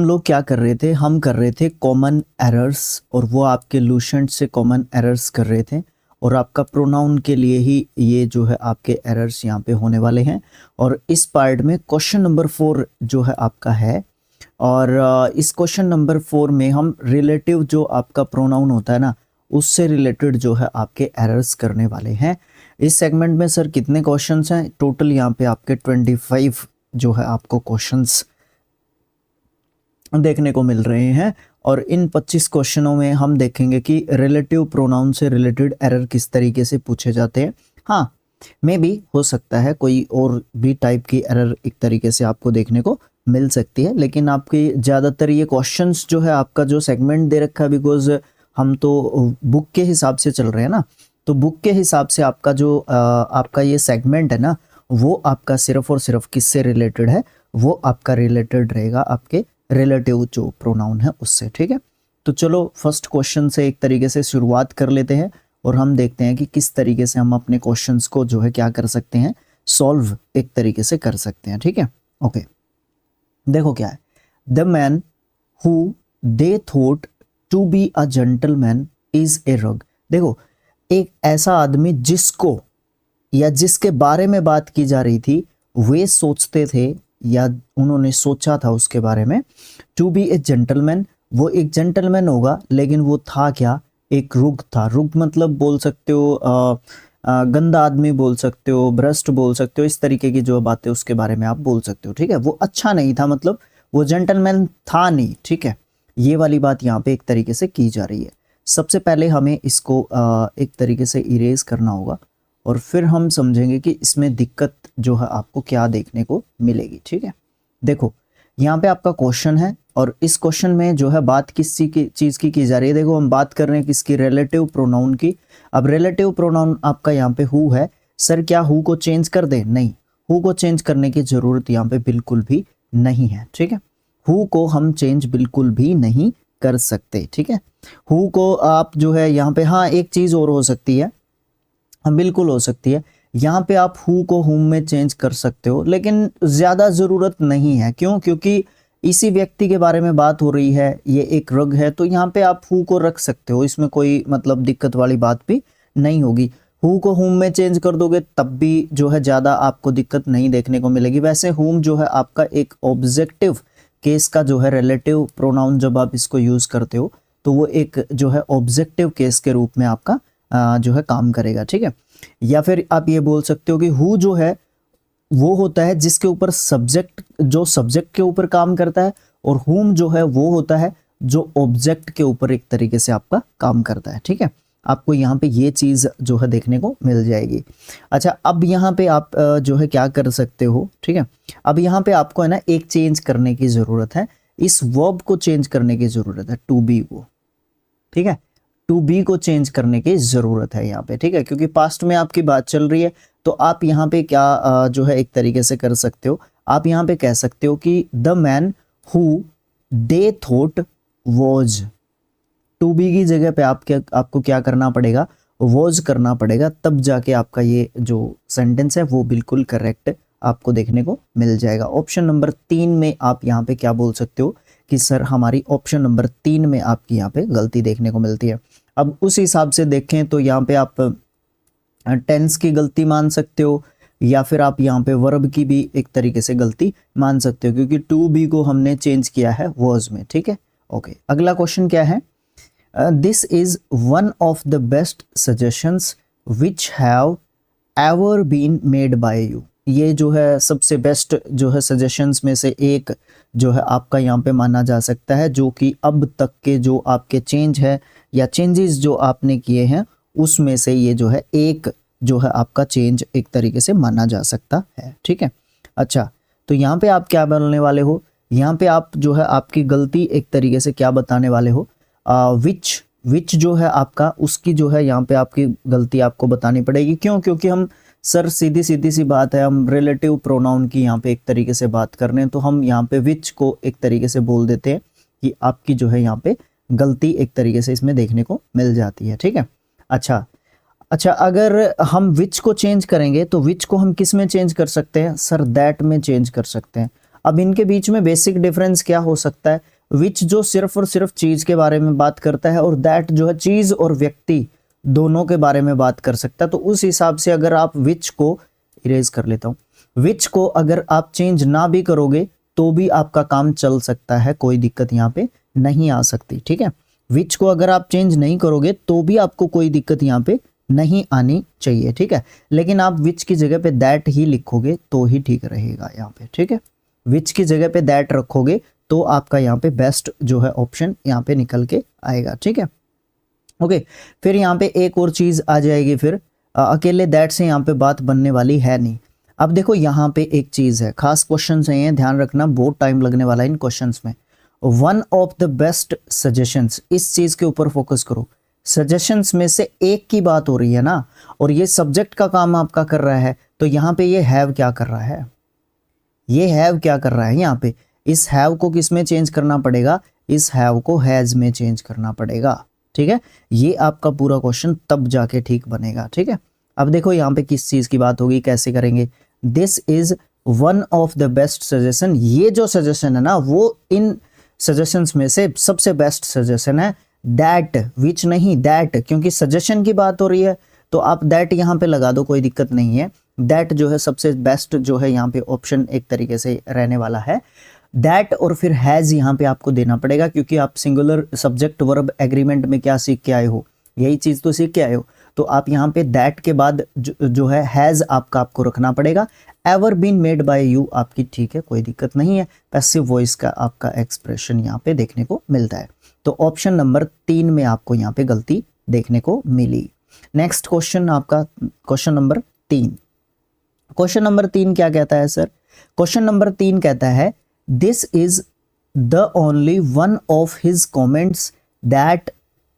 हम लोग क्या कर रहे थे, हम कर रहे थे कॉमन एरर्स, और वो आपके लूसेंट से कॉमन एरर्स कर रहे थे, और आपका प्रोनाउन के लिए ही ये जो है आपके एरर्स यहाँ पे होने वाले हैं। और इस पार्ट में क्वेश्चन नंबर 4 जो है आपका है, और इस क्वेश्चन नंबर 4 में हम रिलेटिव जो आपका प्रोनाउन होता है ना, उससे रिलेटेड जो है आपके एरर्स करने वाले हैं। इस सेगमेंट में सर कितने क्वेश्चंस हैं टोटल? यहाँ पे आपके 25 जो है आपको क्वेश्चंस देखने को मिल रहे हैं, और इन 25 क्वेश्चनों में हम देखेंगे कि रिलेटिव प्रोनाउन से रिलेटेड एरर किस तरीके से पूछे जाते हैं। हाँ, मे भी हो सकता है कोई और भी टाइप की एरर एक तरीके से आपको देखने को मिल सकती है, लेकिन आपकी ज़्यादातर ये क्वेश्चंस जो है आपका जो सेगमेंट दे रखा है, बिकॉज हम तो बुक के हिसाब से चल रहे हैं ना, तो बुक के हिसाब से आपका जो आपका ये सेगमेंट है ना, वो आपका सिर्फ और सिर्फ किससे रिलेटेड है, वो आपका रिलेटेड रहेगा आपके रिलेटिव जो प्रोनाउन है उससे। ठीक है, तो चलो फर्स्ट क्वेश्चन से एक तरीके से शुरुआत कर लेते हैं, और हम देखते हैं कि किस तरीके से हम अपने क्वेश्चंस को जो है क्या कर सकते हैं, सॉल्व एक तरीके से कर सकते हैं। ठीक है, ओके, देखो क्या है, the man who they thought to be a gentleman is a rogue. देखो, एक ऐसा आदमी जिसको या जिसके बारे में बात की जा रही थी, वे सोचते थे या उन्होंने सोचा था उसके बारे में, टू बी ए जेंटलमैन, वो एक जेंटलमैन होगा, लेकिन वो था क्या, एक रुग था। रुग मतलब बोल सकते हो गंदा आदमी बोल सकते हो, भ्रष्ट बोल सकते हो, इस तरीके की जो बातें उसके बारे में आप बोल सकते हो। ठीक है, वो अच्छा नहीं था, मतलब वो जेंटलमैन था नहीं। ठीक है, ये वाली बात यहाँ पे एक तरीके से की जा रही है। सबसे पहले हमें इसको एक तरीके से इरेज करना होगा, और फिर हम समझेंगे कि इसमें दिक्कत जो है आपको क्या देखने को मिलेगी। ठीक है, देखो यहाँ पे आपका क्वेश्चन है, और इस क्वेश्चन में जो है बात किस चीज़ की जा रही है। देखो, हम बात कर रहे हैं किसकी, रिलेटिव प्रोनाउन की। अब रिलेटिव प्रोनाउन आपका यहाँ पे हु है। सर क्या हु को चेंज कर दे? नहीं, हु को चेंज करने की जरूरत यहाँ पे बिल्कुल भी नहीं है। ठीक है, हु को हम चेंज बिल्कुल भी नहीं कर सकते। ठीक है, हु को आप जो है यहाँ पे, हाँ एक चीज़ और हो सकती है, हाँ बिल्कुल हो सकती है, यहाँ पे आप हु को हुम में चेंज कर सकते हो, लेकिन ज़्यादा ज़रूरत नहीं है। क्यों? क्योंकि इसी व्यक्ति के बारे में बात हो रही है, ये एक रग है, तो यहाँ पे आप हु को रख सकते हो, इसमें कोई मतलब दिक्कत वाली बात भी नहीं होगी। हु को हुम में चेंज कर दोगे तब भी जो है ज़्यादा आपको दिक्कत नहीं देखने को मिलेगी। वैसे हुम जो है आपका एक ऑब्जेक्टिव केस का जो है रिलेटिव प्रोनाउन, जब आप इसको यूज़ करते हो तो वो एक जो है ऑब्जेक्टिव केस के रूप में आपका जो है काम करेगा। ठीक है, या फिर आप ये बोल सकते हो कि हु जो है वो होता है जिसके ऊपर सब्जेक्ट, जो सब्जेक्ट के ऊपर काम करता है, और हुम जो है वो होता है जो ऑब्जेक्ट के ऊपर एक तरीके से आपका काम करता है। ठीक है, आपको यहाँ पे ये चीज़ जो है देखने को मिल जाएगी। अच्छा, अब यहाँ पे आप जो है क्या कर सकते हो। ठीक है, अब यहाँ पे आपको है ना एक चेंज करने की ज़रूरत है, इस वर्ब को चेंज करने की ज़रूरत है, टू बी को। ठीक है, टू बी को चेंज करने की ज़रूरत है यहाँ पे। ठीक है, क्योंकि पास्ट में आपकी बात चल रही है, तो आप यहाँ पे क्या जो है एक तरीके से कर सकते हो, आप यहाँ पे कह सकते हो कि the man who they thought was. To be की जगह पे आपको क्या करना पड़ेगा, वॉज करना पड़ेगा, तब जाके आपका ये जो सेंटेंस है वो बिल्कुल करेक्ट आपको देखने को मिल जाएगा। ऑप्शन नंबर 3 में आप यहाँ पे क्या बोल सकते हो कि सर हमारी ऑप्शन नंबर 3 में आपकी यहाँ पे गलती देखने को मिलती है। अब उस हिसाब से देखें तो यहाँ पे आप टेंस की गलती मान सकते हो, या फिर आप यहाँ पे वर्ब की भी एक तरीके से गलती मान सकते हो, क्योंकि टू बी को हमने चेंज किया है वॉज में। ठीक है, ओके, अगला क्वेश्चन क्या है, this is one of the best suggestions which have ever been made by you. ये जो है सबसे बेस्ट जो है सजेशंस में से एक जो है आपका यहाँ पे माना जा सकता है, जो कि अब तक के जो आपके चेंज है या चेंजेस जो आपने किए हैं उसमें से ये जो है एक जो है आपका चेंज एक तरीके से माना जा सकता है। ठीक है, अच्छा, तो यहाँ पे आप क्या बोलने वाले हो, यहाँ पे आप जो है आपकी गलती एक तरीके से क्या बताने वाले हो, विच जो है आपका, उसकी जो है यहाँ पे आपकी गलती आपको बतानी पड़ेगी। क्यों? क्योंकि हम सर सीधी सी बात है, हम रिलेटिव प्रोनाउन की यहाँ पे एक तरीके से बात कर रहे हैं, तो हम यहाँ पे विच को एक तरीके से बोल देते हैं कि आपकी जो है यहाँ पे गलती एक तरीके से इसमें देखने को मिल जाती है। ठीक है, अच्छा, अगर हम विच को चेंज करेंगे तो विच को हम किस में चेंज कर सकते हैं? सर दैट में चेंज कर सकते हैं। अब इनके बीच में बेसिक डिफरेंस क्या हो सकता है, विच जो सिर्फ और सिर्फ चीज के बारे में बात करता है और दैट जो है चीज और व्यक्ति दोनों के बारे में बात कर सकता है। तो उस हिसाब से अगर आप विच को इरेज कर लेता हूं, विच को अगर आप चेंज ना भी करोगे तो भी आपका काम चल सकता है, कोई दिक्कत यहाँ पे नहीं आ सकती, ठीक है। विच को अगर आप चेंज नहीं करोगे तो भी आपको कोई दिक्कत यहाँ पे नहीं आनी चाहिए, ठीक है। लेकिन आप विच की जगह पे दैट ही लिखोगे तो ही ठीक रहेगा यहाँ पे, ठीक है। विच की जगह पे दैट रखोगे तो आपका यहाँ पे बेस्ट जो है ऑप्शन यहाँ पे निकल के आएगा, ठीक है। ओके, फिर यहाँ पे एक और चीज आ जाएगी, फिर अकेले दैट से यहाँ पे बात बनने वाली है नहीं। अब देखो यहाँ पे एक चीज है, खास क्वेश्चन है ये, ध्यान रखना, बहुत टाइम लगने वाला है इन क्वेश्चंस में। One of the best suggestions, इस चीज के ऊपर फोकस करो। सजेशंस में से एक की बात हो रही है ना, और ये सब्जेक्ट का काम आपका कर रहा है, तो यहाँ पे ये हैव क्या कर रहा है, ये हैव क्या कर रहा है यहाँ पे, इस हैव को किस में चेंज करना पड़ेगा, इस हैव को हैज में चेंज करना पड़ेगा, ठीक है। ये आपका पूरा क्वेश्चन तब जाके ठीक बनेगा, ठीक है। अब देखो यहाँ पे किस चीज की बात होगी, कैसे करेंगे। This is one of the best suggestion, ये जो सजेशन है ना वो इन सजेशंस में से सबसे बेस्ट सजेशन है। दैट, विच नहीं, दैट, क्योंकि सजेशन की बात हो रही है तो आप दैट यहाँ पे लगा दो, कोई दिक्कत नहीं है। दैट जो है सबसे बेस्ट जो है यहाँ पे ऑप्शन एक तरीके से रहने वाला है। दैट और फिर हैज यहाँ पे आपको देना पड़ेगा, क्योंकि आप सिंगुलर सब्जेक्ट वर्ब एग्रीमेंट में क्या सीख के आए हो, यही चीज तो सीख के आए हो। तो आप यहाँ पे दैट के बाद जो है हैज आपको रखना पड़ेगा। Ever been made by you आपकी ठीक है, कोई दिक्कत नहीं है। पैसिव वॉइस का आपका एक्सप्रेशन यहाँ पे देखने को मिलता है। तो ऑप्शन नंबर 3 में आपको यहाँ पे गलती देखने को मिली। नेक्स्ट क्वेश्चन आपका क्वेश्चन नंबर 3। क्वेश्चन नंबर 3 क्या कहता है सर, क्वेश्चन नंबर 3 कहता है this is the only one of his comments that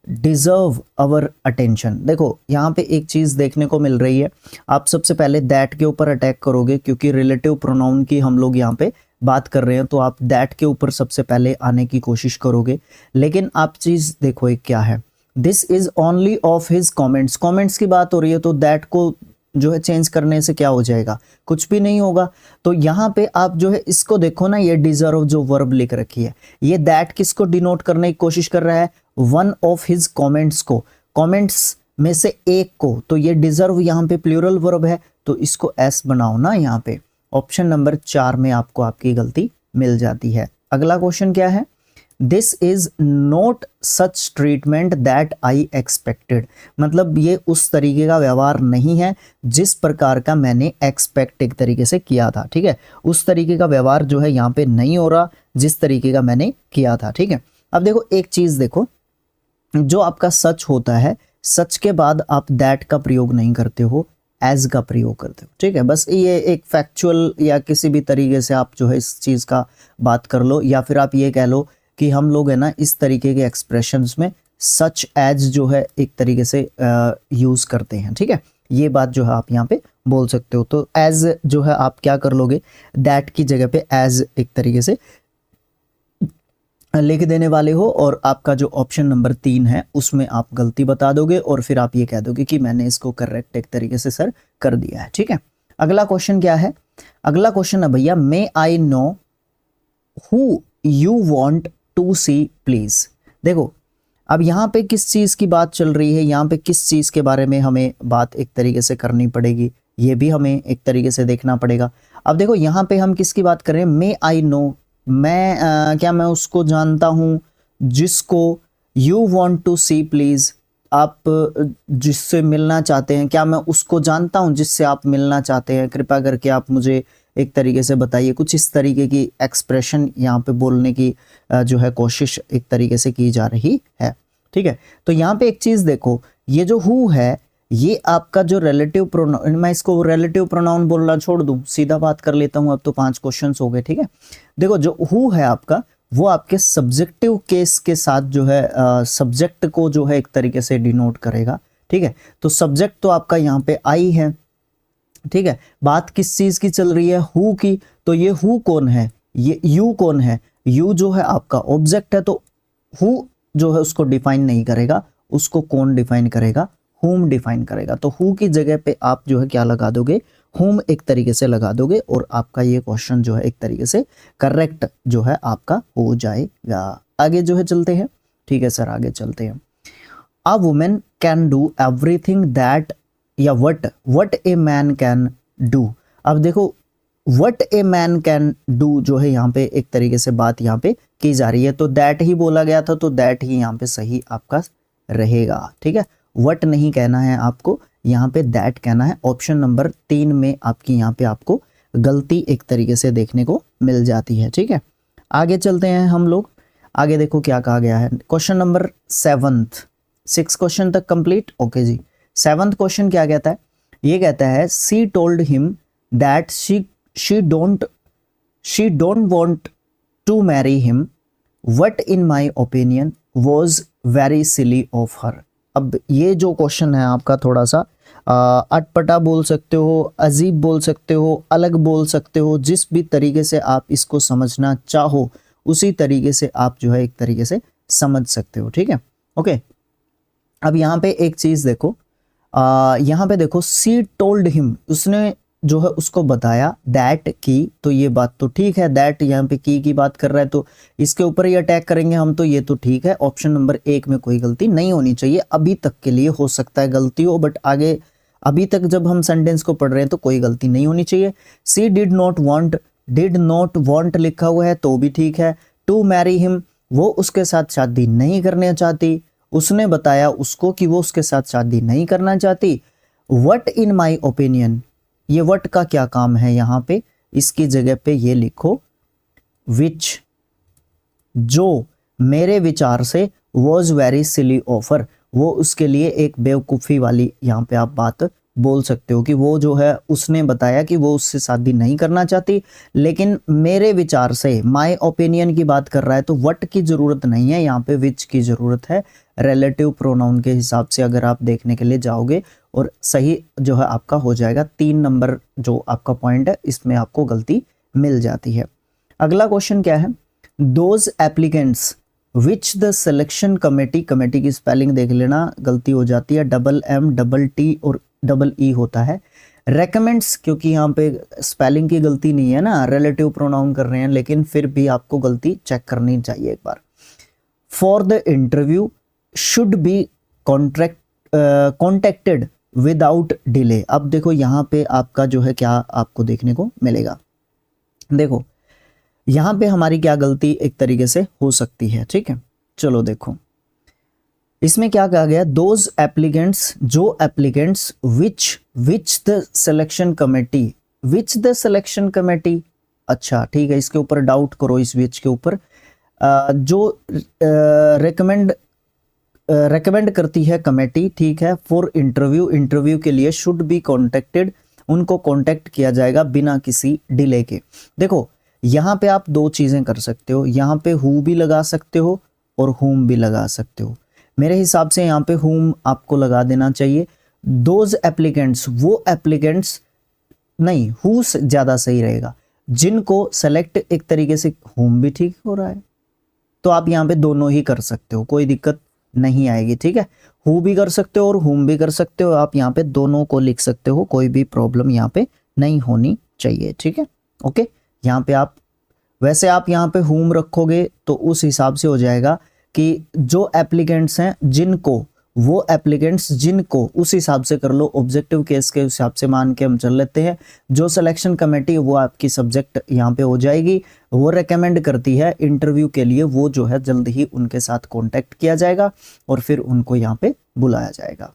deserve our attention. देखो यहाँ पे एक चीज देखने को मिल रही है, आप सबसे पहले दैट के ऊपर अटैक करोगे, क्योंकि रिलेटिव प्रोनाउन की हम लोग यहाँ पे बात कर रहे हैं, तो आप दैट के ऊपर सबसे पहले आने की कोशिश करोगे। लेकिन आप चीज देखो एक क्या है, this is only of his comments, comments की बात हो रही है, तो दैट को जो है चेंज करने से क्या हो जाएगा, कुछ भी नहीं होगा। तो यहाँ पे आप जो है इसको देखो ना, ये डिजर्व जो वर्ब लिख रखी है, ये दैट किसको डिनोट करने की कोशिश कर रहा है, वन ऑफ हिज कमेंट्स को, कमेंट्स में से एक को। तो ये डिजर्व यहाँ पे प्लूरल वर्ब है, तो इसको एस बनाओ ना यहाँ पे। ऑप्शन नंबर 4 में आपको आपकी गलती मिल जाती है। अगला क्वेश्चन क्या है, this is not such treatment that I expected, मतलब ये उस तरीके का व्यवहार नहीं है जिस प्रकार का मैंने एक्सपेक्ट एक तरीके से किया था, ठीक है। उस तरीके का व्यवहार जो है यहाँ पे नहीं हो रहा जिस तरीके का मैंने किया था, ठीक है। अब देखो एक चीज देखो, जो आपका सच होता है, सच के बाद आप दैट का प्रयोग नहीं करते हो, एज का प्रयोग करते हो, ठीक है। बस ये एक फैक्चुअल या किसी भी तरीके से आप जो है इस चीज का बात कर लो, या फिर आप ये कह लो कि हम लोग है ना इस तरीके के एक्सप्रेशंस में सच एज जो है एक तरीके से यूज करते हैं, ठीक है। ये बात जो है आप यहाँ पे बोल सकते हो। तो एज जो है आप क्या कर लोगे, दैट की जगह पे एज एक तरीके से लिख देने वाले हो, और आपका जो ऑप्शन नंबर 3 है उसमें आप गलती बता दोगे, और फिर आप ये कह दोगे कि मैंने इसको करेक्ट एक तरीके से सर कर दिया है, ठीक है। अगला क्वेश्चन क्या है, अगला क्वेश्चन है भैया, may I know who you want to see please. देखो अब यहाँ पे किस चीज की बात चल रही है, यहाँ पे किस चीज के बारे में हमें बात एक तरीके से करनी पड़ेगी, ये भी हमें एक तरीके से देखना पड़ेगा। अब देखो यहाँ पे हम किसकी बात कर रहे हैं, मे आई नो, मैं क्या मैं उसको जानता हूँ जिसको you want to see please, आप जिससे मिलना चाहते हैं, क्या मैं उसको जानता हूँ जिससे आप मिलना चाहते हैं, कृपया करके आप मुझे एक तरीके से बताइए। कुछ इस तरीके की एक्सप्रेशन यहाँ पे बोलने की जो है कोशिश एक तरीके से की जा रही है, ठीक है। तो यहाँ पे एक चीज देखो, ये जो हु है ये आपका जो रिलेटिव प्रोनाउन, मैं इसको रिलेटिव प्रोनाउन बोलना छोड़ दूं, सीधा बात कर लेता हूं। अब तो 5 क्वेश्चंस हो गए, ठीक है। देखो जो हु है आपका, वो आपके सब्जेक्टिव केस के साथ जो है सब्जेक्ट को जो है एक तरीके से डिनोट करेगा, ठीक है। तो सब्जेक्ट तो आपका यहाँ पे आई है, ठीक है। बात किस चीज की चल रही है, हु की। तो ये हु कौन है, ये यू कौन है, यू जो है आपका ऑब्जेक्ट है, तो हु जो है उसको डिफाइन नहीं करेगा, उसको कौन डिफाइन करेगा, हुम डिफाइन करेगा। तो हु की जगह पे आप जो है क्या लगा दोगे, whom एक तरीके से लगा दोगे और आपका ये क्वेश्चन जो है एक तरीके से करेक्ट जो है आपका हो जाएगा। आगे जो है चलते हैं, ठीक है सर आगे चलते हैं। A woman can do everything that, या what a man can do. अब देखो what a man can do जो है यहाँ पे एक तरीके से बात यहाँ पे की जा रही है, तो दैट ही बोला गया था, तो दैट ही यहाँ पे सही आपका रहेगा, ठीक है। वट नहीं कहना है आपको, यहाँ पे दैट कहना है। ऑप्शन नंबर 3 में आपकी यहाँ पे आपको गलती एक तरीके से देखने को मिल जाती है, ठीक है। आगे चलते हैं हम लोग, आगे देखो क्या कहा गया है। क्वेश्चन नंबर 7, 6 क्वेश्चन तक कंप्लीट, ओके जी। 7th क्वेश्चन क्या कहता है, ये कहता है सी told him that she don't want to marry him, what in my opinion was very silly of her। अब ये जो क्वेश्चन है आपका थोड़ा सा अटपटा बोल सकते हो, अजीब बोल सकते हो, अलग बोल सकते हो, जिस भी तरीके से आप इसको समझना चाहो उसी तरीके से आप जो है एक तरीके से समझ सकते हो, ठीक है, ओके। अब यहाँ पे एक चीज देखो, यहाँ पे देखो सी टोल्ड हिम, उसने जो है उसको बताया दैट की, तो ये बात तो ठीक है, दैट यहाँ पे की बात कर रहा है तो इसके ऊपर ही अटैक करेंगे हम, तो ये तो ठीक है। ऑप्शन नंबर 1 में कोई गलती नहीं होनी चाहिए, अभी तक के लिए हो सकता है गलती हो, बट आगे अभी तक जब हम सेंटेंस को पढ़ रहे हैं तो कोई गलती नहीं होनी चाहिए। सी डिड नॉट वांट लिखा हुआ है तो भी ठीक है। टू मैरी हिम, वो उसके साथ शादी नहीं करना चाहती, उसने बताया उसको कि वो उसके साथ शादी नहीं करना चाहती। वट इन माई ओपिनियन, ये वट का क्या काम है यहाँ पे, इसकी जगह पे ये लिखो विच, जो मेरे विचार से वॉज वेरी सिली ऑफर, वो उसके लिए एक बेवकूफ़ी वाली यहाँ पे आप बात बोल सकते हो कि वो जो है उसने बताया कि वो उससे शादी नहीं करना चाहती, लेकिन मेरे विचार से माय ओपिनियन की बात कर रहा है, तो वट की ज़रूरत नहीं है यहाँ पे, विच की ज़रूरत है। रिलेटिव प्रोनाउन के हिसाब से अगर आप देखने के लिए जाओगे और सही जो है आपका हो जाएगा। 3 नंबर जो आपका पॉइंट है इसमें आपको गलती मिल जाती है। अगला क्वेश्चन क्या है, those applicants which the selection committee, committee की स्पेलिंग देख लेना, गलती हो जाती है, MM, T और E होता है। रेकमेंड्स, क्योंकि यहाँ पे स्पेलिंग की गलती नहीं है ना, रिलेटिव प्रोनाउन कर रहे हैं, लेकिन फिर भी आपको गलती चेक करनी चाहिए एक बार। For the interview should be contacted without delay. अब देखो यहाँ पे आपका जो है क्या आपको देखने को मिलेगा, देखो यहाँ पे हमारी क्या गलती एक तरीके से हो सकती है, ठीक है। चलो देखो इसमें क्या कहा गया, दोज एप्लीकेंट्स, जो applicants which the selection committee, अच्छा ठीक है, इसके ऊपर डाउट करो, इस विच के ऊपर जो रेकमेंड करती है कमेटी, ठीक है। फॉर इंटरव्यू के लिए शुड बी कॉन्टेक्टेड, उनको कॉन्टेक्ट किया जाएगा बिना किसी डिले के। देखो यहाँ पे आप 2 चीज़ें कर सकते हो, यहाँ पे हु भी लगा सकते हो और हुम भी लगा सकते हो। मेरे हिसाब से यहाँ पे हुम आपको लगा देना चाहिए। दोज एप्लीकेंट्स, वो एप्लीकेंट्स नहीं, हु ज़्यादा सही रहेगा, जिनको सेलेक्ट एक तरीके से हुम भी ठीक हो रहा है, तो आप यहाँ पे दोनों ही कर सकते हो, कोई दिक्कत नहीं आएगी, ठीक है। हु भी कर सकते हो और हुम भी कर सकते हो, आप यहाँ पे दोनों को लिख सकते हो, कोई भी प्रॉब्लम यहाँ पे नहीं होनी चाहिए, ठीक है, ओके। यहाँ पे आप वैसे आप यहाँ पे हुम रखोगे तो उस हिसाब से हो जाएगा कि जो एप्लीकेंट्स हैं जिनको, वो एप्लीकेंट्स जिनको, उस हिसाब से कर लो, ऑब्जेक्टिव केस के हिसाब से मान के हम चल लेते हैं। जो सिलेक्शन कमेटी वो आपकी सब्जेक्ट यहाँ पे हो जाएगी, वो रेकमेंड करती है इंटरव्यू के लिए, वो जो है जल्द ही उनके साथ कांटेक्ट किया जाएगा और फिर उनको यहाँ पे बुलाया जाएगा।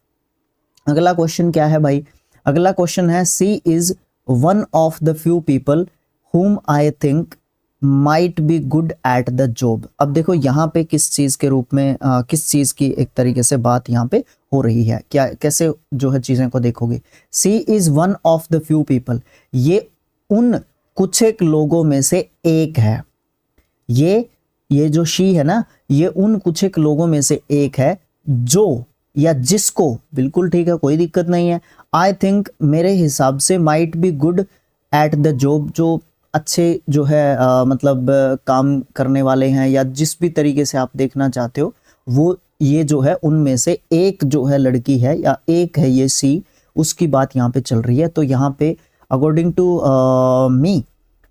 अगला क्वेश्चन क्या है भाई, अगला क्वेश्चन है she is one of the few people whom I think might be good at the job। अब देखो यहाँ पे किस चीज़ के रूप में किस चीज़ की एक तरीके से बात यहाँ पे हो रही है, क्या कैसे जो है चीज़ें को देखोगे। She is one of the few people, ये उन कुछ एक लोगों में से एक है, ये जो शी है ना, ये उन कुछ एक लोगों में से एक है जो या जिसको, बिल्कुल ठीक है, कोई दिक्कत नहीं है। आई थिंक, मेरे हिसाब से, might be good at the job, जो अच्छे जो है मतलब काम करने वाले हैं, या जिस भी तरीके से आप देखना चाहते हो, वो ये जो है उनमें से एक जो है लड़की है या एक है ये सी, उसकी बात यहाँ पे चल रही है। तो यहाँ पे अकॉर्डिंग टू मी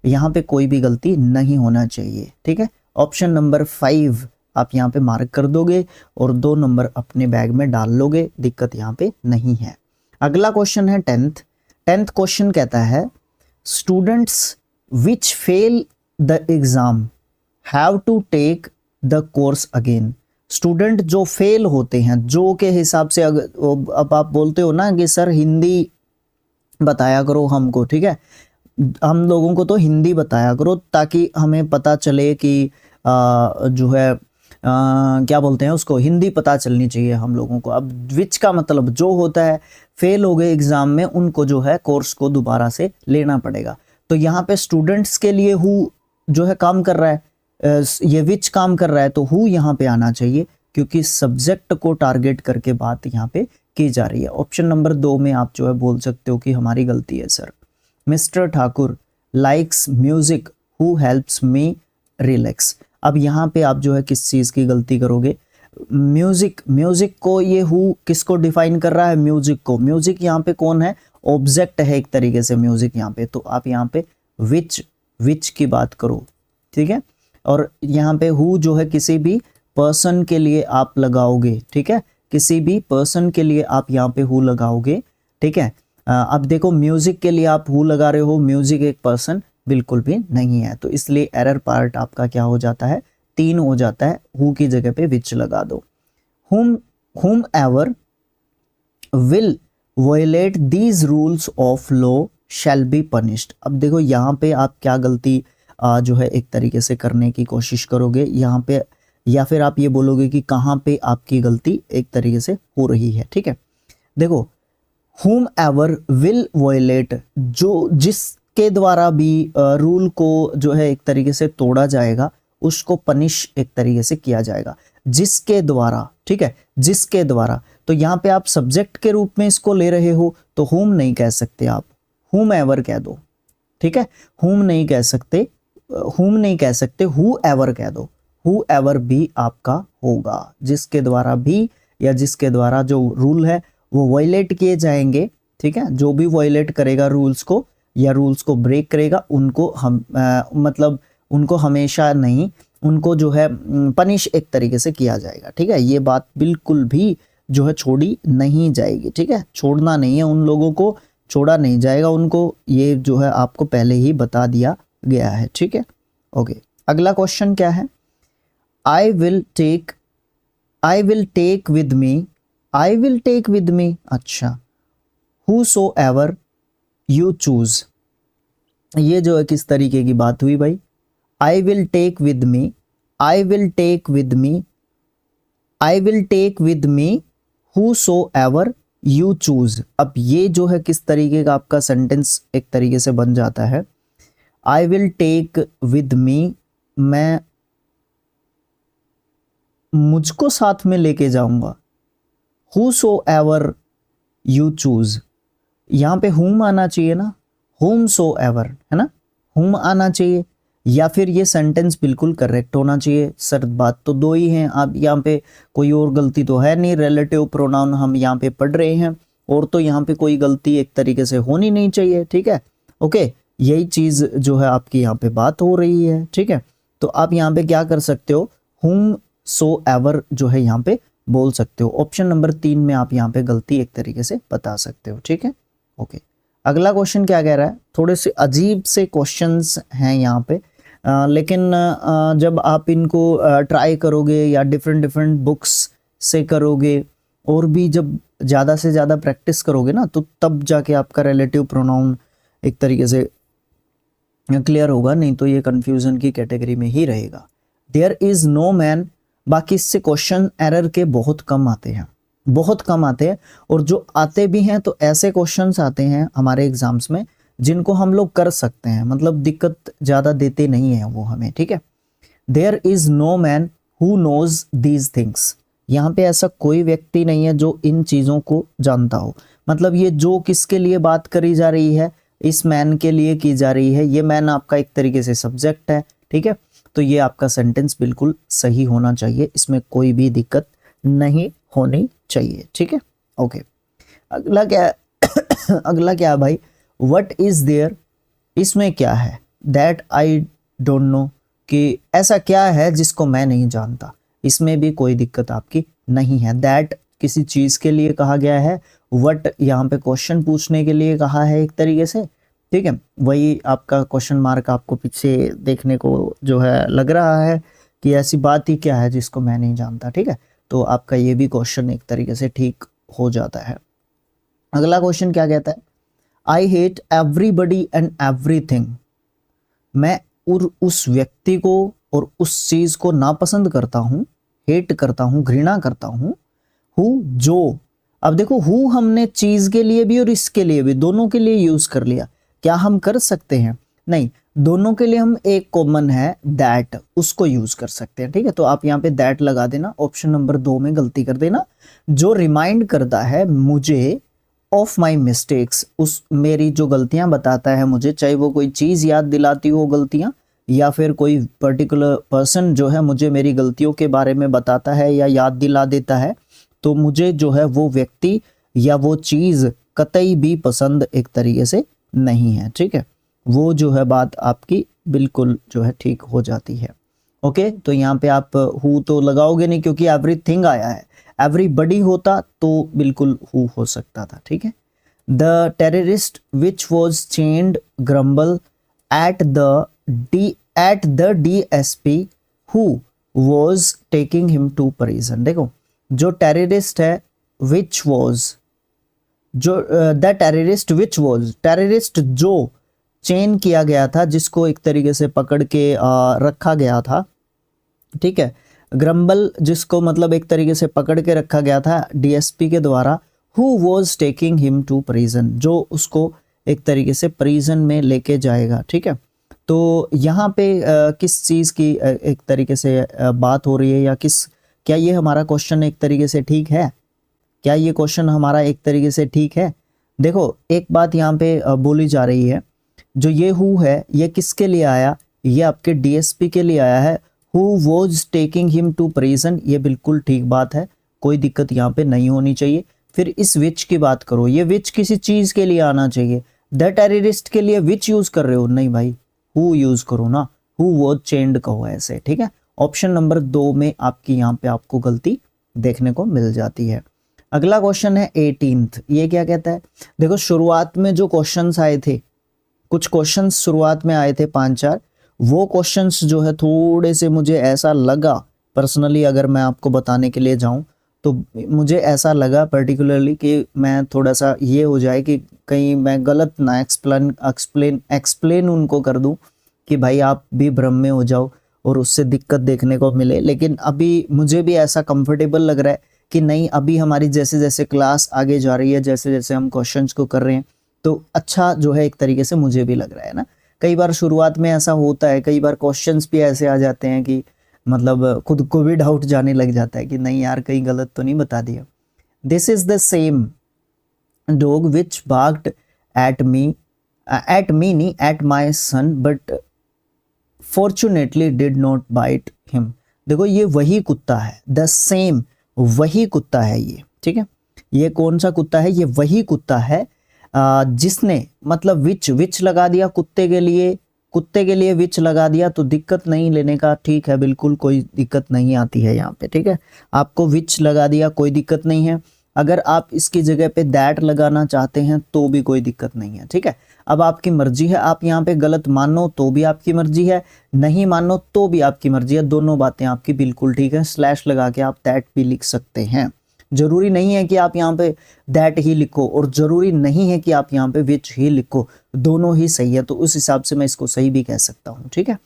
यहाँ पे कोई भी गलती नहीं होना चाहिए, ठीक है। ऑप्शन नंबर 5 आप यहाँ पे मार्क कर दोगे और 2 नंबर अपने बैग में डाल लोगे, दिक्कत यहाँ पे नहीं है। अगला क्वेश्चन है 10th क्वेश्चन कहता है students which fail the exam have to take the course again. Student जो फेल होते हैं, जो के हिसाब से अब आप बोलते हो ना कि सर हिंदी बताया करो हमको, ठीक है, हम लोगों को तो हिंदी बताया करो ताकि हमें पता चले कि जो है क्या बोलते हैं उसको, हिंदी पता चलनी चाहिए हम लोगों को। अब विच का मतलब जो होता है फेल हो गए एग्जाम में उनको जो है कोर्स को दोबारा से लेना पड़ेगा। तो यहाँ पे स्टूडेंट्स के लिए हु जो है काम कर रहा है, ये विच काम कर रहा है, तो हु यहाँ पे आना चाहिए क्योंकि सब्जेक्ट को टारगेट करके बात यहाँ पे की जा रही है। ऑप्शन नंबर 2 में आप जो है बोल सकते हो कि हमारी गलती है sir. Mister Thakur likes music who helps me relax. अब यहाँ पे आप जो है किस चीज़ की गलती करोगे, म्यूजिक को ये हु किसको डिफाइन कर रहा है, म्यूजिक को। म्यूजिक यहाँ पे कौन है, ऑब्जेक्ट है एक तरीके से म्यूजिक यहाँ पे, तो आप यहाँ पे विच की बात करो, ठीक है। और यहाँ पे हु जो है किसी भी पर्सन के लिए आप लगाओगे, ठीक है, किसी भी पर्सन के लिए आप यहाँ पे हु लगाओगे, ठीक है। अब देखो म्यूजिक के लिए आप हु लगा रहे हो, म्यूजिक एक पर्सन बिल्कुल भी नहीं है, तो इसलिए एरर पार्ट आपका क्या हो जाता है, 3 हो जाता है। हु की जगह पे विच लगा दो। whom ever will violate these rules of law shall be punished। अब देखो यहाँ पे आप क्या गलती जो है एक तरीके से करने की कोशिश करोगे यहाँ पे, या फिर आप ये बोलोगे कि कहाँ पे आपकी गलती एक तरीके से हो रही है, ठीक है। देखो whomever will violate, जो जिसके द्वारा भी रूल को जो है एक तरीके से तोड़ा जाएगा उसको पनिश एक तरीके से किया जाएगा, जिसके द्वारा, ठीक है, जिसके द्वारा। तो यहाँ पे आप सब्जेक्ट के रूप में इसको ले रहे हो तो whom नहीं कह सकते, आप whomever कह दो, ठीक है। whom नहीं कह सकते, whoever कह दो, whoever भी आपका होगा, जिसके द्वारा भी या जिसके द्वारा जो रूल है वो वायलेट किए जाएंगे, ठीक है। जो भी वायलेट करेगा रूल्स को या रूल्स को ब्रेक करेगा उनको हम मतलब उनको हमेशा नहीं, उनको जो है पनिश एक तरीके से किया जाएगा, ठीक है। ये बात बिल्कुल भी जो है छोड़ी नहीं जाएगी, ठीक है, छोड़ना नहीं है उन लोगों को, छोड़ा नहीं जाएगा उनको, ये जो है आपको पहले ही बता दिया गया है, ठीक है। ओके, अगला क्वेश्चन क्या है, I will take with me, अच्छा, whosoever you choose, ये जो है किस तरीके की बात हुई भाई, I will take with me whosoever you choose। अब ये जो है किस तरीके का आपका सेंटेंस एक तरीके से बन जाता है, I will take with me, मैं मुझको साथ में लेके जाऊंगा, whosoever you choose, यहाँ पे whom आना चाहिए ना, whomsoever है ना, whom आना चाहिए, या फिर ये सेंटेंस बिल्कुल करेक्ट होना चाहिए। सर बात तो 2 ही हैं, आप यहाँ पे कोई और गलती तो है नहीं, रिलेटिव प्रोनाउन हम यहाँ पे पढ़ रहे हैं और तो यहाँ पे कोई गलती एक तरीके से होनी नहीं चाहिए, ठीक है। ओके, यही चीज़ जो है आपकी यहाँ पे बात हो रही है, ठीक है। तो आप यहाँ पे क्या कर सकते हो, whomsoever जो है यहाँ पे बोल सकते हो। ऑप्शन नंबर 3 में आप यहाँ पे गलती एक तरीके से बता सकते हो, ठीक है। ओके, अगला क्वेश्चन क्या कह रहा है, थोड़े से अजीब से क्वेश्चंस हैं यहाँ पे, लेकिन जब आप इनको ट्राई करोगे या डिफरेंट बुक्स से करोगे और भी जब ज़्यादा से ज़्यादा प्रैक्टिस करोगे ना, तो तब जाके आपका रिलेटिव प्रोनाउन एक तरीके से क्लियर होगा, नहीं तो ये कंफ्यूजन की कैटेगरी में ही रहेगा। देयर इज़ नो मैन, बाकी इससे क्वेश्चन एरर के बहुत कम आते हैं, और जो आते भी हैं तो ऐसे क्वेश्चंस आते हैं हमारे एग्जाम्स में जिनको हम लोग कर सकते हैं, मतलब दिक्कत ज़्यादा देते नहीं हैं वो हमें, ठीक है। There is no man who knows these things, यहाँ पे ऐसा कोई व्यक्ति नहीं है जो इन चीज़ों को जानता हो, मतलब ये जो किसके लिए बात करी जा रही है, इस मैन के लिए की जा रही है, ये मैन आपका एक तरीके से सब्जेक्ट है, ठीक है। तो ये आपका सेंटेंस बिल्कुल सही होना चाहिए, इसमें कोई भी दिक्कत नहीं होनी चाहिए, ठीक है। ओके, अगला क्या है भाई, व्हाट इज देयर, इसमें क्या है, दैट आई डोंट नो, कि ऐसा क्या है जिसको मैं नहीं जानता, इसमें भी कोई दिक्कत आपकी नहीं है। दैट किसी चीज के लिए कहा गया है, व्हाट यहाँ पे क्वेश्चन पूछने के लिए कहा है एक तरीके से, ठीक है। वही आपका क्वेश्चन मार्क आपको पीछे देखने को जो है लग रहा है कि ऐसी बात ही क्या है जिसको मैं नहीं जानता, ठीक है। तो आपका ये भी क्वेश्चन एक तरीके से ठीक हो जाता है। अगला क्वेश्चन क्या कहता है, I hate everybody and everything, मैं उस व्यक्ति को और उस चीज को नापसंद करता हूँ, हेट करता हूँ, घृणा करता हूँ, हु जो, अब देखो हु हमने चीज के लिए भी और इसके लिए भी, दोनों के लिए यूज कर लिया। क्या हम कर सकते हैं, नहीं, दोनों के लिए हम एक कॉमन है दैट, उसको यूज कर सकते हैं, ठीक है। तो आप यहाँ पे दैट लगा देना, ऑप्शन नंबर 2 में गलती कर देना, जो रिमाइंड करता है मुझे ऑफ माई मिस्टेक्स, उस मेरी जो गलतियां बताता है मुझे, चाहे वो कोई चीज याद दिलाती हो गलतियां, या फिर कोई पर्टिकुलर पर्सन जो है मुझे मेरी गलतियों के बारे में बताता है या याद दिला देता है, तो मुझे जो है वो व्यक्ति या वो चीज कतई भी पसंद एक तरीके से नहीं है, ठीक है। वो जो है बात आपकी बिल्कुल जो है ठीक हो जाती है। ओके, तो यहाँ पे आप हु तो लगाओगे नहीं क्योंकि एवरीथिंग आया है, एवरीबडी होता तो बिल्कुल हु हो सकता था, ठीक है। The terrorist which was chained grumble at the DSP who was taking him to prison. देखो जो टेररिस्ट है विच वॉज, जो the terrorist which was, terrorist जो चेन किया गया था, जिसको एक तरीके से पकड़ के रखा गया था, ठीक है। ग्रम्बल जिसको मतलब एक तरीके से पकड़ के रखा गया था DSP के द्वारा, who was taking him to prison, जो उसको एक तरीके से प्रिजन में लेके जाएगा, ठीक है। तो यहाँ पे किस चीज़ की एक तरीके से बात हो रही है, या क्या ये हमारा क्वेश्चन एक तरीके से ठीक है, क्या ये क्वेश्चन हमारा एक तरीके से ठीक है। देखो एक बात यहाँ पे बोली जा रही है, जो ये हु है ये किसके लिए आया, ये आपके DSP के लिए आया है, who was taking him to prison, ये बिल्कुल ठीक बात है, कोई दिक्कत यहाँ पे नहीं होनी चाहिए। फिर इस विच की बात करो, ये विच किसी चीज के लिए आना चाहिए, द टेररिस्ट के लिए विच यूज कर रहे हो, नहीं भाई हु यूज करो ना, हु वॉज चेन्ड कहो ऐसे, ठीक है। ऑप्शन नंबर 2 में आपकी यहाँ पे आपको गलती देखने को मिल जाती है। अगला क्वेश्चन है 18th, ये क्या कहता है, देखो शुरुआत में जो क्वेश्चंस आए थे, कुछ क्वेश्चंस शुरुआत में आए थे 5-4, वो क्वेश्चंस जो है थोड़े से मुझे ऐसा लगा पर्सनली, अगर मैं आपको बताने के लिए जाऊं तो मुझे ऐसा लगा पर्टिकुलरली कि मैं थोड़ा सा ये हो जाए कि कहीं मैं गलत ना एक्सप्लेन उनको कर दूं कि भाई आप भी भ्रम में हो जाओ और उससे दिक्कत देखने को मिले। लेकिन अभी मुझे भी ऐसा कंफर्टेबल लग रहा है कि नहीं, अभी हमारी जैसे जैसे क्लास आगे जा रही है, जैसे जैसे हम क्वेश्चंस को कर रहे हैं, तो अच्छा जो है एक तरीके से मुझे भी लग रहा है ना। कई बार शुरुआत में ऐसा होता है, कई बार क्वेश्चंस भी ऐसे आ जाते हैं कि मतलब खुद को भी डाउट जाने लग जाता है कि नहीं यार कहीं गलत तो नहीं बता दिया। This is the same dog which barked at me नहीं at my son but fortunately did not bite him. देखो ये वही कुत्ता है, द सेम वही कुत्ता है ये, ठीक है। ये कौन सा कुत्ता है, ये वही कुत्ता है जिसने मतलब विच लगा दिया कुत्ते के लिए विच लगा दिया, तो दिक्कत नहीं लेने का, ठीक है, बिल्कुल कोई दिक्कत नहीं आती है यहाँ पे, ठीक है। आपको विच लगा दिया कोई दिक्कत नहीं है, अगर आप इसकी जगह पे दैट लगाना चाहते हैं तो भी कोई दिक्कत नहीं है, ठीक है। अब आपकी मर्जी है, आप यहाँ पे गलत मानो तो भी आपकी मर्जी है, नहीं मानो तो भी आपकी मर्जी है, दोनों बातें आपकी बिल्कुल ठीक है। स्लैश लगा के आप दैट भी लिख सकते हैं, जरूरी नहीं है कि आप यहाँ पे दैट ही लिखो और जरूरी नहीं है कि आप यहाँ पे विच ही लिखो, दोनों ही सही है, तो उस हिसाब से मैं इसको सही भी कह सकता हूँ, ठीक है।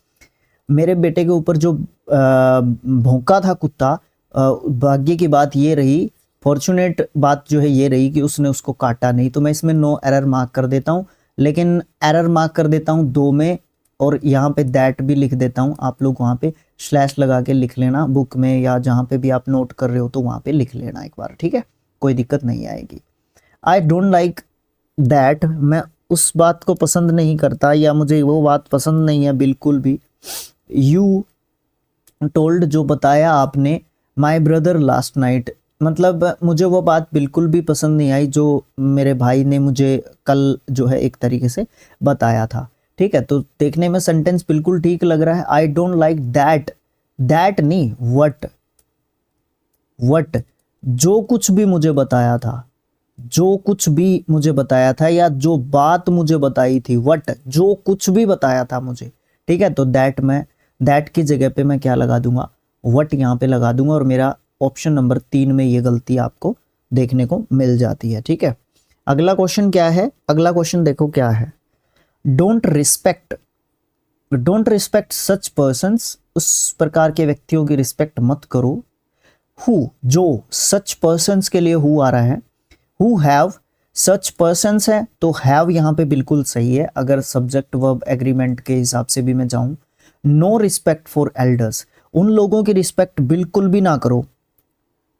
मेरे बेटे के ऊपर जो भौंका था कुत्ता, भाग्य की बात ये रही, फॉर्चुनेट बात जो है ये रही कि उसने उसको काटा नहीं, तो मैं इसमें नो एरर मार्क कर देता हूँ, लेकिन एरर मार्क कर देता हूँ 2 में, और यहाँ पे दैट भी लिख देता हूँ। आप लोग वहाँ पे स्लैश लगा के लिख लेना बुक में, या जहाँ पे भी आप नोट कर रहे हो तो वहाँ पे लिख लेना एक बार, ठीक है, कोई दिक्कत नहीं आएगी। आई डोंट लाइक दैट, मैं उस बात को पसंद नहीं करता, या मुझे वो बात पसंद नहीं है बिल्कुल भी। यू टोल्ड जो बताया आपने, माई ब्रदर लास्ट नाइट, मतलब मुझे वो बात बिल्कुल भी पसंद नहीं आई जो मेरे भाई ने मुझे कल जो है एक तरीके से बताया था। ठीक है, तो देखने में सेंटेंस बिल्कुल ठीक लग रहा है। I don't like that, that नहीं वट जो कुछ भी मुझे बताया था, जो कुछ भी मुझे बताया था या जो बात मुझे बताई थी, वट जो कुछ भी बताया था मुझे। ठीक है, तो दैट की जगह पे मैं क्या लगा दूंगा, वट यहाँ पे लगा दूंगा और मेरा ऑप्शन नंबर 3 में ये गलती आपको देखने को मिल जाती है। ठीक है, अगला क्वेश्चन क्या है, अगला क्वेश्चन देखो क्या है। डोंट रिस्पेक्ट सच पर्सन्स, उस प्रकार के व्यक्तियों की रिस्पेक्ट मत करो। हु, जो सच पर्सन्स के लिए हु आ रहा है, हु हैव सच पर्सन्स है तो हैव यहाँ पे बिल्कुल सही है अगर सब्जेक्ट वर्ब एग्रीमेंट के हिसाब से भी मैं जाऊं। नो रिस्पेक्ट फॉर एल्डर्स, उन लोगों की रिस्पेक्ट बिल्कुल भी ना करो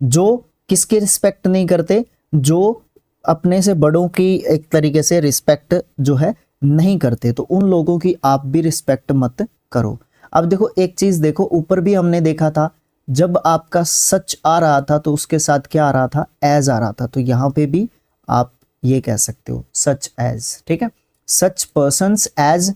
जो किसकी रिस्पेक्ट नहीं करते, जो अपने से बड़ों की एक तरीके से रिस्पेक्ट जो है नहीं करते, तो उन लोगों की आप भी रिस्पेक्ट मत करो। अब देखो एक चीज देखो, ऊपर भी हमने देखा था जब आपका सच आ रहा था तो उसके साथ क्या आ रहा था, एज आ रहा था, तो यहाँ पे भी आप ये कह सकते हो सच एज। ठीक है, such persons as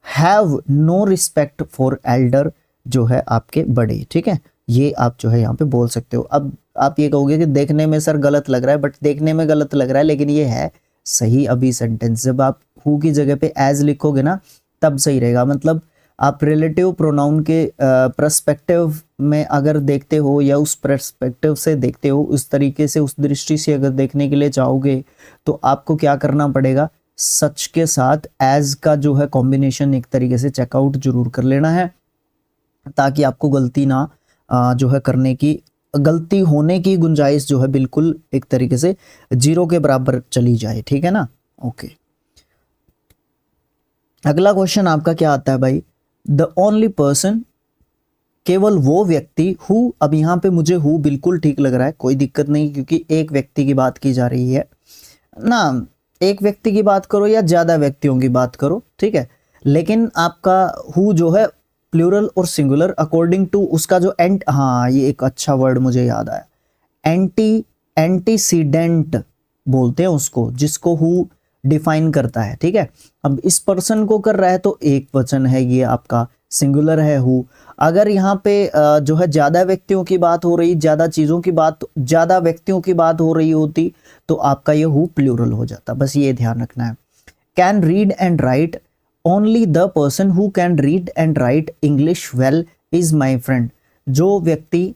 have no respect for elder, जो है आपके बड़े। ठीक है, ये आप जो है यहाँ पे बोल सकते हो। अब आप ये कहोगे कि देखने में सर गलत लग रहा है, बट देखने में गलत लग रहा है लेकिन ये है सही अभी सेंटेंस। जब आप हु की जगह पे एज लिखोगे ना तब सही रहेगा। मतलब आप रिलेटिव प्रोनाउन के पर्सपेक्टिव में अगर देखते हो या उस पर्सपेक्टिव से देखते हो, उस तरीके से उस दृष्टि से अगर देखने के लिए चाहोगे तो आपको क्या करना पड़ेगा, सच के साथ एज का जो है कॉम्बिनेशन एक तरीके से चेकआउट जरूर कर लेना है ताकि आपको गलती ना जो है करने की, गलती होने की गुंजाइश जो है बिल्कुल एक तरीके से 0 के बराबर चली जाए। ठीक है ना, ओके। अगला क्वेश्चन आपका क्या आता है भाई, द ओनली पर्सन, केवल वो व्यक्ति, हु, अब यहाँ पे मुझे हु बिल्कुल ठीक लग रहा है, कोई दिक्कत नहीं क्योंकि एक व्यक्ति की बात की जा रही है ना, एक व्यक्ति की बात करो या ज्यादा व्यक्तियों की बात करो, ठीक है, लेकिन आपका हु जो है प्लूरल और सिंगुलर अकॉर्डिंग टू उसका जो एंट, हाँ ये एक अच्छा वर्ड मुझे याद आया, एंटीसीडेंट बोलते हैं उसको, जिसको हु डिफाइन करता है। ठीक है, अब इस पर्सन को कर रहा है तो एक वचन है, ये आपका सिंगुलर है हु। अगर यहाँ पे जो है ज्यादा व्यक्तियों की बात हो रही, ज्यादा चीजों की बात, ज्यादा व्यक्तियों की बात हो रही होती तो आपका ये हु प्लूरल हो जाता, बस ये ध्यान रखना है। Can read and right, only the person who can read and right English well is my friend, जो व्यक्ति,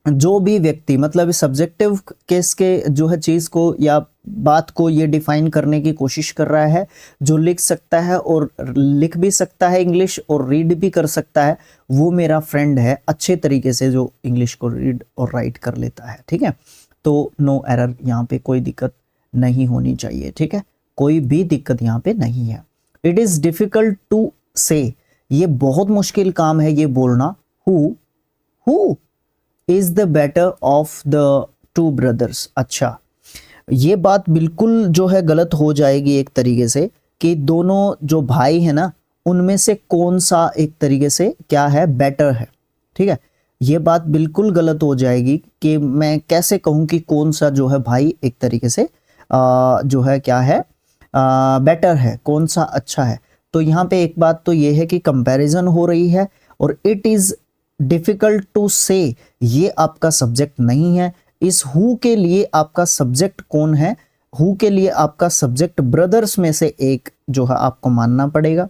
जो भी व्यक्ति, मतलब सब्जेक्टिव केस के जो है चीज को या बात को ये डिफाइन करने की कोशिश कर रहा है, जो लिख सकता है और लिख भी सकता है इंग्लिश और रीड भी कर सकता है, वो मेरा फ्रेंड है, अच्छे तरीके से जो इंग्लिश को रीड और राइट कर लेता है। ठीक है, तो नो एरर, यहाँ पे कोई दिक्कत नहीं होनी चाहिए। ठीक है, कोई भी दिक्कत यहाँ पे नहीं है। इट इज डिफिकल्ट टू से, ये बहुत मुश्किल काम है ये बोलना, who is the better of the two brothers. अच्छा, ये बात बिल्कुल जो है गलत हो जाएगी एक तरीके से कि दोनों जो भाई है ना उनमें से कौन सा एक तरीके से क्या है, बेटर है। ठीक है, ये बात बिल्कुल गलत हो जाएगी कि मैं कैसे कहूँ कि कौन सा जो है भाई एक तरीके से जो है क्या है, बेटर है, कौन सा अच्छा है। तो यहाँ पे एक बात तो ये है कि कंपैरिजन हो रही है, और इट इज डिफिकल्ट टू से ये आपका सब्जेक्ट नहीं है। इस हु के लिए आपका सब्जेक्ट कौन है, हु के लिए आपका सब्जेक्ट ब्रदर्स में से एक जो है आपको मानना पड़ेगा।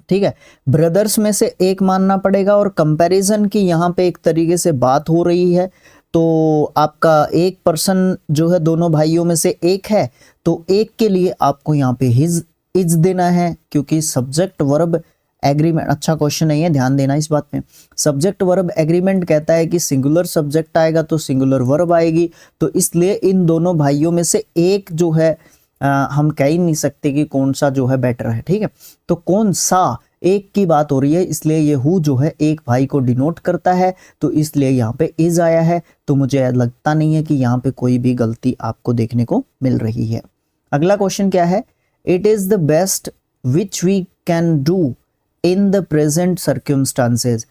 ठीक है, ब्रदर्स में से एक मानना पड़ेगा, और कंपैरिजन की यहाँ पे एक तरीके से बात हो रही है, तो आपका एक पर्सन जो है दोनों भाइयों में से एक है, तो एक के लिए आपको यहाँ पे हिज इज देना है, क्योंकि सब्जेक्ट वर्ब एग्रीमेंट, अच्छा क्वेश्चन नहीं है, ध्यान देना इस बात में। सब्जेक्ट वर्ब एग्रीमेंट कहता है कि सिंगुलर सब्जेक्ट आएगा तो सिंगुलर वर्ब आएगी, तो इसलिए इन दोनों भाइयों में से एक जो है हम कह ही नहीं सकते कि कौन सा जो है बेटर है। ठीक है, तो कौन सा, एक की बात हो रही है, इसलिए ये हु जो है एक भाई को डिनोट करता है, तो इसलिए यहाँ पे इज आया है। तो मुझे लगता नहीं है कि यहाँ पे कोई भी गलती आपको देखने को मिल रही है। अगला क्वेश्चन क्या है, it is the best which we can do in the present circumstances.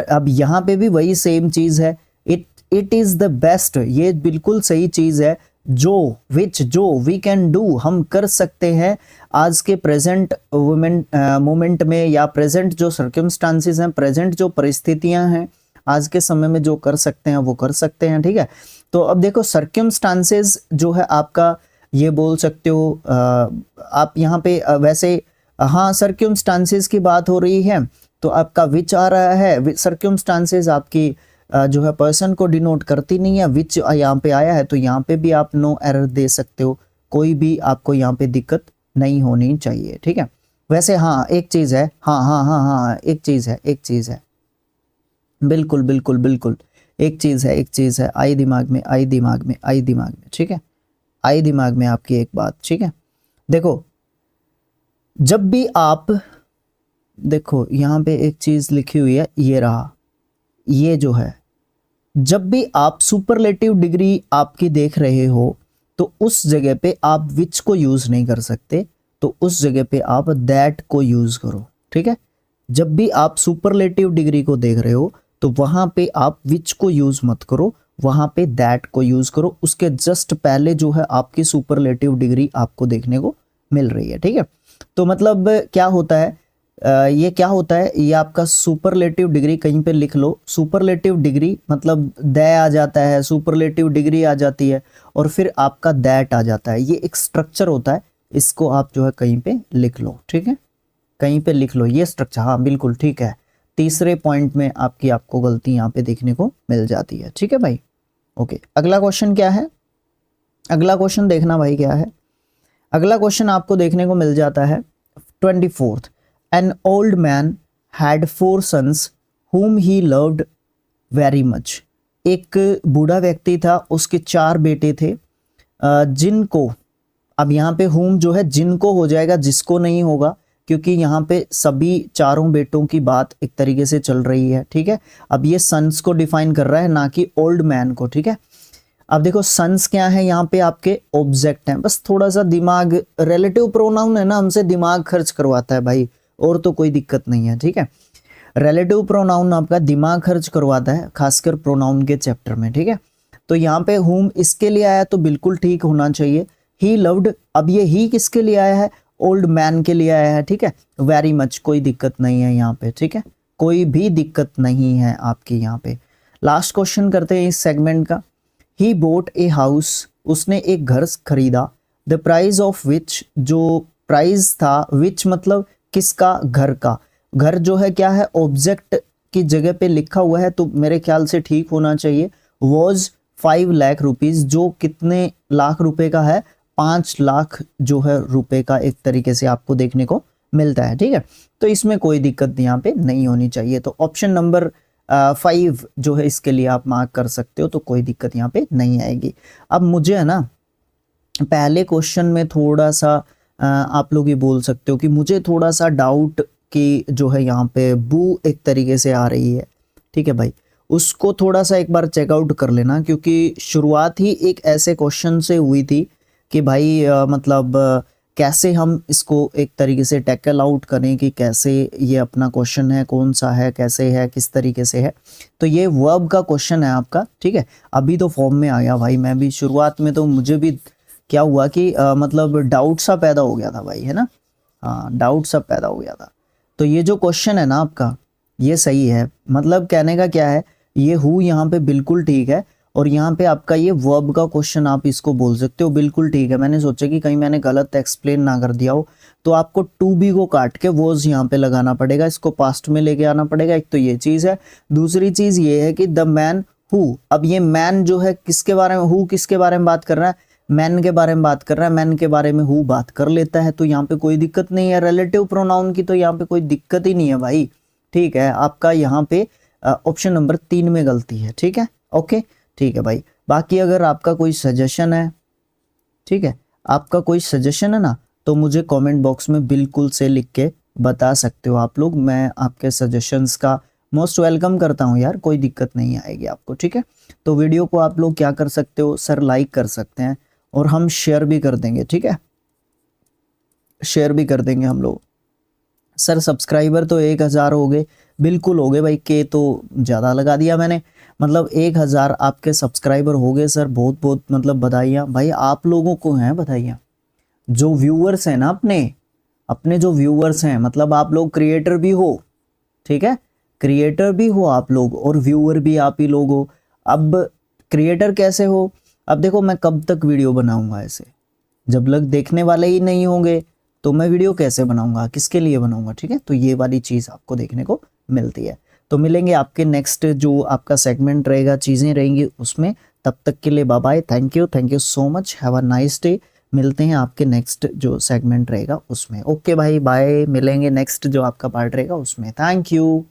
अब यहाँ पे भी वही सेम चीज है, इट इज द बेस्ट, ये बिल्कुल सही चीज है। जो विच जो वी कैन डू, हम कर सकते हैं आज के प्रेजेंट मोमेंट में, या प्रेजेंट जो सर्कमस्टांसेस हैं, प्रेजेंट जो परिस्थितियां हैं आज के समय में जो कर सकते हैं वो कर सकते हैं। ठीक है, तो अब देखो सर्कमस्टांसेस जो है आपका, ये बोल सकते हो आप यहाँ पे वैसे हाँ सर्कमस्टांसेस की बात हो रही है तो आपका विच आ रहा है। सर्कमस्टांसेस आपकी जो है पर्सन को डिनोट करती नहीं है, विच यहाँ पे आया है तो यहाँ पे भी आप नो एरर दे सकते हो, कोई भी आपको यहाँ पे दिक्कत नहीं होनी चाहिए। ठीक है, वैसे हाँ एक चीज़ है, हाँ हाँ हाँ हाँ एक चीज़ है, एक चीज़ है, बिल्कुल बिल्कुल बिल्कुल एक चीज़ है, एक चीज़ है, आई दिमाग में, आई दिमाग में, आई दिमाग में। ठीक है, आई दिमाग में आपकी एक बात। ठीक है, देखो जब भी आप, देखो यहाँ पे एक चीज़ लिखी हुई है, ये रहा, ये जो है, जब भी आप सुपरलेटिव डिग्री आपकी देख रहे हो तो उस जगह पे आप विच को यूज नहीं कर सकते, तो उस जगह पे आप दैट को यूज करो। ठीक है, जब भी आप सुपरलेटिव डिग्री को देख रहे हो तो वहां पे आप विच को यूज मत करो, वहां पे दैट को यूज करो, उसके जस्ट पहले जो है आपकी सुपरलेटिव डिग्री आपको देखने को मिल रही है। ठीक है, तो मतलब क्या होता है, ये क्या होता है, ये आपका सुपरलेटिव डिग्री कहीं पे लिख लो, सुपरलेटिव डिग्री मतलब दै आ जाता है, सुपरलेटिव डिग्री आ जाती है और फिर आपका दैट आ जाता है, ये एक स्ट्रक्चर होता है, इसको आप जो है कहीं पे लिख लो। ठीक है, कहीं पे लिख लो ये स्ट्रक्चर, हाँ बिल्कुल ठीक है, तीसरे पॉइंट में आपको गलती यहाँ पे देखने को मिल जाती है। ठीक है भाई, ओके, अगला क्वेश्चन क्या है, अगला क्वेश्चन देखना भाई क्या है, अगला क्वेश्चन आपको देखने को मिल जाता है 24th, An old man had 4 sons whom he loved very much. एक बूढ़ा व्यक्ति था, उसके 4 बेटे थे जिनको, अब यहाँ पे whom जो है जिनको हो जाएगा, जिसको नहीं होगा, क्योंकि यहाँ पे सभी चारों बेटों की बात एक तरीके से चल रही है। ठीक है, अब ये सन्स को डिफाइन कर रहा है ना कि ओल्ड मैन को। ठीक है, अब देखो सन्स क्या है, यहाँ पे आपके ऑब्जेक्ट हैं, बस थोड़ा सा दिमाग, रिलेटिव प्रोनाउन है ना, हमसे दिमाग खर्च करवाता है भाई, और तो कोई दिक्कत नहीं है। ठीक है, रिलेटिव प्रोनाउन आपका दिमाग खर्च करवाता है, खासकर प्रोनाउन के चैप्टर में। ठीक है, तो यहाँ पे हुम इसके लिए आया तो बिल्कुल ठीक होना चाहिए, ही लव्ड, अब ये ही किसके लिए आया है, ओल्ड मैन के लिए आया है। ठीक है, वेरी मच, कोई दिक्कत नहीं है यहाँ पे। ठीक है, कोई भी दिक्कत नहीं है आपकी यहाँ पे। लास्ट क्वेश्चन करते हैं इस सेगमेंट का, ही बोट ए हाउस, उसने एक घर खरीदा, द प्राइस ऑफ विच, जो प्राइस था, विच मतलब किसका, घर का, घर जो है क्या है, ऑब्जेक्ट की जगह पे लिखा हुआ है तो मेरे ख्याल से ठीक होना चाहिए, वॉज 5 लाख रुपीज, जो कितने लाख रुपए का है, 5 लाख जो है रुपए का एक तरीके से आपको देखने को मिलता है। ठीक है, तो इसमें कोई दिक्कत यहाँ पे नहीं होनी चाहिए, तो ऑप्शन नंबर 5 जो है इसके लिए आप मार्क कर सकते हो, तो कोई दिक्कत यहाँ पे नहीं आएगी। अब मुझे है ना पहले क्वेश्चन में थोड़ा सा आप लोग ये बोल सकते हो कि मुझे थोड़ा सा डाउट कि जो है यहाँ पे बू एक तरीके से आ रही है। ठीक है भाई, उसको थोड़ा सा एक बार चेकआउट कर लेना, क्योंकि शुरुआत ही एक ऐसे क्वेश्चन से हुई थी कि भाई मतलब कैसे हम इसको एक तरीके से टैकल आउट करें, कि कैसे ये अपना क्वेश्चन है, कौन सा है, कैसे है, किस तरीके से है। तो ये वर्ब का क्वेश्चन है आपका। ठीक है, अभी तो फॉर्म में आ गया भाई, मैं भी शुरुआत में तो मुझे भी क्या हुआ कि मतलब डाउट सा पैदा हो गया था भाई, है ना, हाँ डाउट सा पैदा हो गया था। तो ये जो क्वेश्चन है ना आपका, ये सही है, मतलब कहने का क्या है, ये हु यहाँ पे बिल्कुल ठीक है, और यहाँ पे आपका ये वर्ब का क्वेश्चन आप इसको बोल सकते हो, बिल्कुल ठीक है। मैंने सोचा कि कहीं मैंने गलत एक्सप्लेन ना कर दिया हो, तो आपको टू बी को काट के वॉज यहाँ पे लगाना पड़ेगा, इसको पास्ट में लेके आना पड़ेगा। एक तो ये चीज़ है, दूसरी चीज़ ये है कि द मैन हु, अब ये मैन जो है किसके बारे में, हु किसके बारे में बात कर रहा है, मैन के बारे में बात कर रहा है, मैन के बारे में हु बात कर लेता है, तो यहाँ पे कोई दिक्कत नहीं है। रिलेटिव प्रोनाउन की तो यहाँ पे कोई दिक्कत ही नहीं है भाई। ठीक है, आपका यहाँ पे ऑप्शन नंबर 3 में गलती है। ठीक है, ओके ठीक है भाई। बाकी अगर आपका कोई सजेशन है, ठीक है, आपका कोई सजेशन है ना, तो मुझे कमेंट बॉक्स में बिल्कुल से लिख के बता सकते हो आप लोग, मैं आपके सजेशंस का मोस्ट वेलकम करता हूँ यार, कोई दिक्कत नहीं आएगी आपको। ठीक है, तो वीडियो को आप लोग क्या कर सकते हो सर, लाइक कर सकते हैं, और हम शेयर भी कर देंगे। ठीक है, शेयर भी कर देंगे हम लोग। सर सब्सक्राइबर तो 1000 हो गए, बिल्कुल हो गए भाई, के तो ज़्यादा लगा दिया मैंने, मतलब 1000 आपके सब्सक्राइबर हो गए सर, बहुत बहुत मतलब बधाइयाँ भाई, आप लोगों को हैं बधाइयाँ। जो व्यूअर्स हैं ना अपने अपने जो व्यूअर्स हैं, मतलब आप लोग क्रिएटर भी हो, ठीक है, क्रिएटर भी हो आप लोग और व्यूअर भी आप ही लोग हो। अब क्रिएटर कैसे हो, अब देखो मैं कब तक वीडियो बनाऊंगा ऐसे, जब लग देखने वाले ही नहीं होंगे तो मैं वीडियो कैसे बनाऊंगा, किसके लिए बनाऊंगा, ठीक है। तो ये वाली चीज़ आपको देखने को मिलती है। तो मिलेंगे आपके नेक्स्ट जो आपका सेगमेंट रहेगा, चीज़ें रहेंगी उसमें। तब तक के लिए bye bye, thank you so much, have a nice day. मिलते हैं आपके नेक्स्ट जो सेगमेंट रहेगा उसमें। ओके भाई बाय, मिलेंगे नेक्स्ट जो आपका पार्ट रहेगा उसमें। Thank you.